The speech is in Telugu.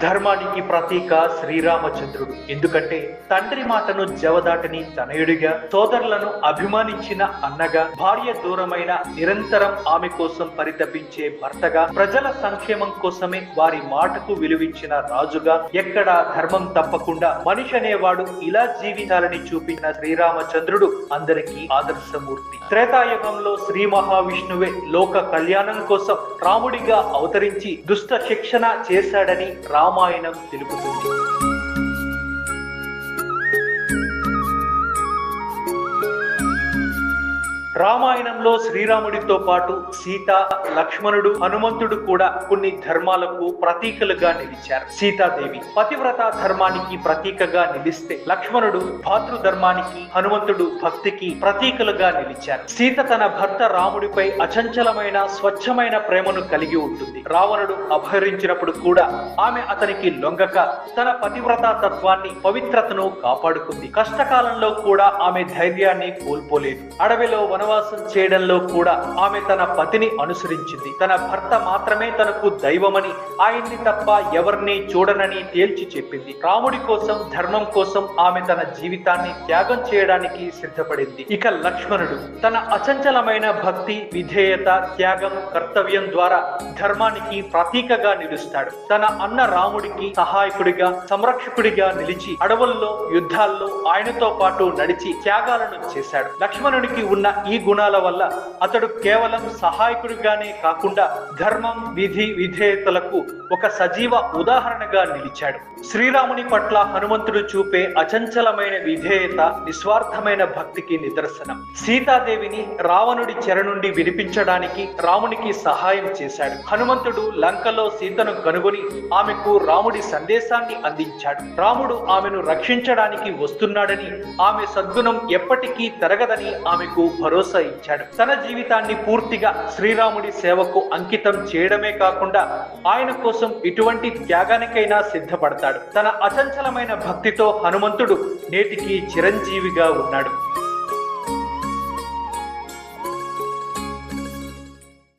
ధర్మానికి ప్రతీక శ్రీరామచంద్రుడు. ఎందుకంటే తండ్రి మాటను జవదాటని తనయుడిగా, సోదరులను అభిమానించిన అన్నగా, భార్య దూరమైన నిరంతరం ఆమె కోసం పరితపించే భర్తగా, ప్రజల సంక్షేమం కోసమే వారి మాటకు విలువించిన రాజుగా, ఎక్కడా ధర్మం తప్పకుండా మనిషి అనేవాడు ఇలా జీవించాలని చూపించిన శ్రీరామచంద్రుడు అందరికీ ఆదర్శమూర్తి. త్రేతాయుగంలో శ్రీ మహావిష్ణువే లోక కళ్యాణం కోసం రాముడిగా అవతరించి దుష్ట శిక్షణ చేశాడని రామాయణం తెలుపుతుంది. రామాయణంలో శ్రీరాముడితో పాటు సీత, లక్ష్మణుడు, హనుమంతుడు కూడా కొన్ని ధర్మాలకు ప్రతీకలుగా నిలిచారు. సీతాదేవి పతివ్రత ధర్మానికి ప్రతీకగా నిలిస్తే, లక్ష్మణుడు భాతృధర్మానికి, హనుమంతుడు భక్తికి ప్రతీకలుగా నిలిచారు. సీత తన భర్త రాముడిపై అచంచలమైన స్వచ్ఛమైన ప్రేమను కలిగి ఉంటుంది. రావణుడు అపహరించినప్పుడు కూడా ఆమె అతనికి లొంగక తన పతివ్రత తత్వాన్ని, పవిత్రతను కాపాడుకుంది. కష్టకాలంలో కూడా ఆమె ధైర్యాన్ని కోల్పోలేదు. అడవిలో వనవాసం చేయడంలో కూడా ఆమె తన పతిని అనుసరించింది. తన భర్త మాత్రమే తనకు దైవమని, ఆయన్ని తప్ప ఎవరిని చూడనని తేల్చి చెప్పింది. రాముడి కోసం, ధర్మం కోసం ఆమె తన జీవితాన్ని త్యాగం చేయడానికి సిద్ధపడింది. ఇక లక్ష్మణుడు తన అచంచలమైన భక్తి, విధేయత, త్యాగం, కర్తవ్యం ద్వారా ధర్మానికి ప్రతీకగా నిలుస్తాడు. తన అన్న రాముడికి సహాయకుడిగా, సంరక్షకుడిగా నిలిచి అడవుల్లో, యుద్ధాల్లో ఆయనతో పాటు నడిచి త్యాగాలను చేశాడు. లక్ష్మణుడికి ఉన్న ఈ గుణాల వల్ల అతడు కేవలం సహాయకుడిగానే కాకుండా ధర్మం, విధి, విధేయతలకు ఒక సజీవ ఉదాహరణగా నిలిచాడు. శ్రీరాముని పట్ల హనుమంతుడు చూపే అచంచలమైన విధేయత నిస్వార్థమైన భక్తికి నిదర్శనం. సీతాదేవిని రావణుడి చెర నుండి విడిపించడానికి రామునికి సహాయం చేశాడు. హనుమంతుడు లంకలో సీతను కనుగొని ఆమెకు రాముడి సందేశాన్ని అందించాడు. రాముడు ఆమెను రక్షించడానికి వస్తున్నాడని, ఆమె సద్గుణం ఎప్పటికీ తరగదని ఆమెకు భరోసా ఇచ్చాడు. తన జీవితాన్ని పూర్తిగా శ్రీరాముడి సేవకు అంకితం చేయడమే కాకుండా ఆయన కోసం ఇటువంటి త్యాగానికైనా సిద్ధపడతాడు. తన అచంచలమైన భక్తితో హనుమంతుడు నేటికి చిరంజీవిగా ఉన్నాడు.